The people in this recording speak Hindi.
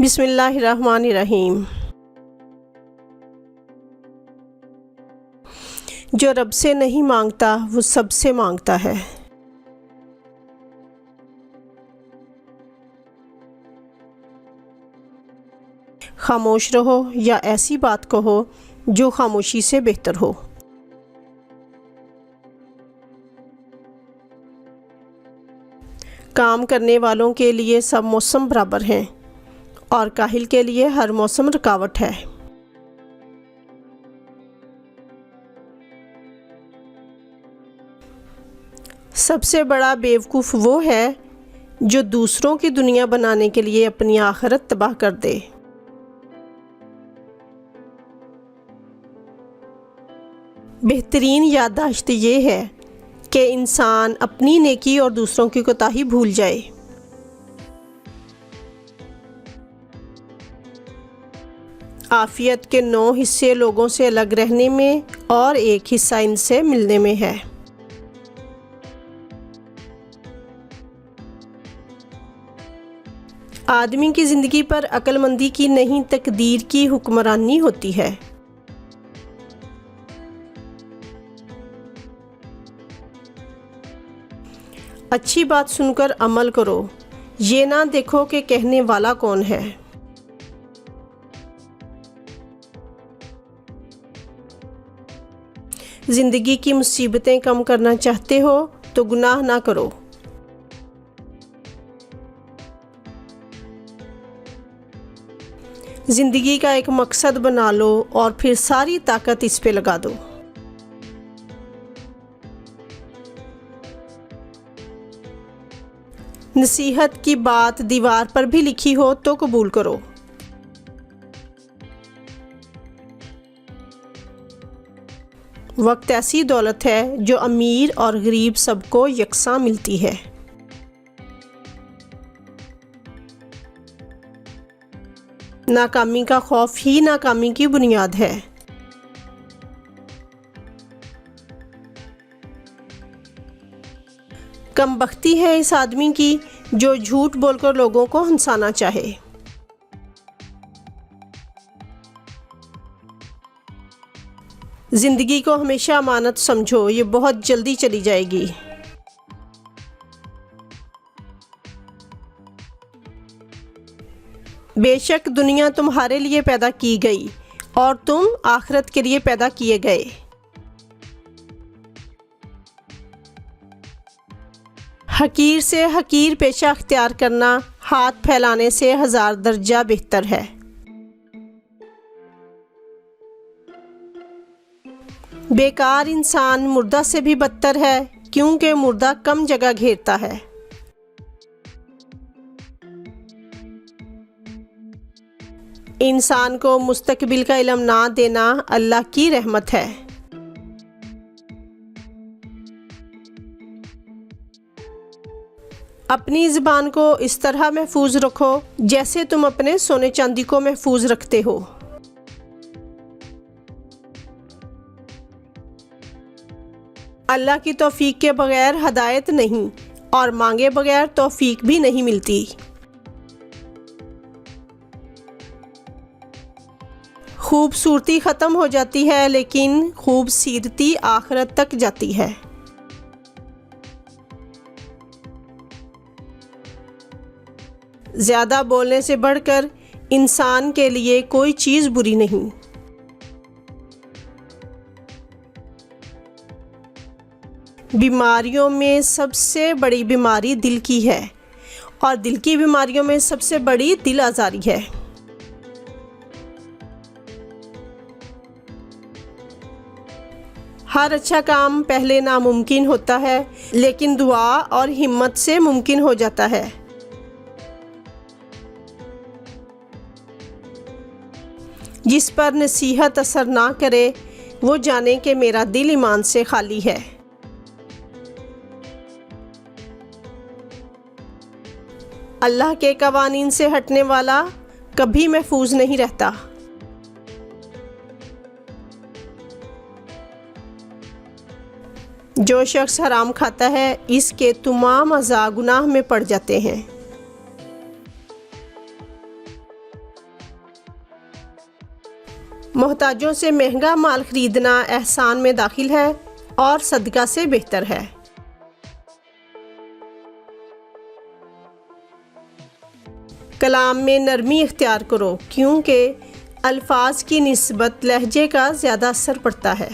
बिस्मिल्लाहिर्रहमानिर्रहीम। जो रब से नहीं मांगता वो सबसे मांगता है। खामोश रहो या ऐसी बात कहो जो खामोशी से बेहतर हो। काम करने वालों के लिए सब मौसम बराबर हैं और काहिल के लिए हर मौसम रुकावट है। सबसे बड़ा बेवकूफ़ वो है जो दूसरों की दुनिया बनाने के लिए अपनी आखिरत तबाह कर दे। बेहतरीन याददाश्त ये है कि इंसान अपनी नेकी और दूसरों की कोताही भूल जाए। आफियत के 9 हिस्से लोगों से अलग रहने में और एक हिस्सा इनसे मिलने में है। आदमी की ज़िंदगी पर अक्लमंदी की नहीं तकदीर की हुक्मरानी होती है। अच्छी बात सुनकर अमल करो, ये ना देखो कि कहने वाला कौन है। ज़िंदगी की मुसीबतें कम करना चाहते हो तो गुनाह ना करो। ज़िंदगी का एक मकसद बना लो और फिर सारी ताकत इस पे लगा दो। नसीहत की बात दीवार पर भी लिखी हो तो कबूल करो। वक्त ऐसी दौलत है जो अमीर और गरीब सबको यकसां मिलती है। नाकामी का खौफ ही नाकामी की बुनियाद है। कमबख्ती है इस आदमी की जो झूठ बोलकर लोगों को हंसाना चाहे। ज़िंदगी को हमेशा अमानत समझो, ये बहुत जल्दी चली जाएगी। बेशक दुनिया तुम्हारे लिए पैदा की गई और तुम आखिरत के लिए पैदा किए गए। हकीर से हकीर पेशा अख्तियार करना हाथ फैलाने से 1000 दर्जा बेहतर है। बेकार इंसान मुर्दा से भी बदतर है क्योंकि मुर्दा कम जगह घेरता है। इंसान को मुस्तकबिल का इल्म ना देना अल्लाह की रहमत है। अपनी ज़ुबान को इस तरह महफूज रखो जैसे तुम अपने सोने चांदी को महफूज रखते हो। अल्लाह की तौफीक के बगैर हदायत नहीं और मांगे बगैर तौफीक भी नहीं मिलती। खूबसूरती ख़त्म हो जाती है लेकिन खूबसीरती आखिरत तक जाती है। ज़्यादा बोलने से बढ़कर इंसान के लिए कोई चीज़ बुरी नहीं। बीमारियों में सबसे बड़ी बीमारी दिल की है और दिल की बीमारियों में सबसे बड़ी दिल आज़ारी है। हर अच्छा काम पहले नामुमकिन होता है लेकिन दुआ और हिम्मत से मुमकिन हो जाता है। जिस पर नसीहत असर ना करे वो जाने कि मेरा दिल ईमान से खाली है। अल्लाह के कवानीन से हटने वाला कभी महफूज नहीं रहता। जो शख्स हराम खाता है इसके तमाम अज़ा गुनाह में पड़ जाते हैं। मोहताजों से महंगा माल खरीदना एहसान में दाखिल है और सदका से बेहतर है। कलाम में नरमी इख्तियार करो क्योंकि अल्फाज की निस्बत लहजे का ज़्यादा असर पड़ता है।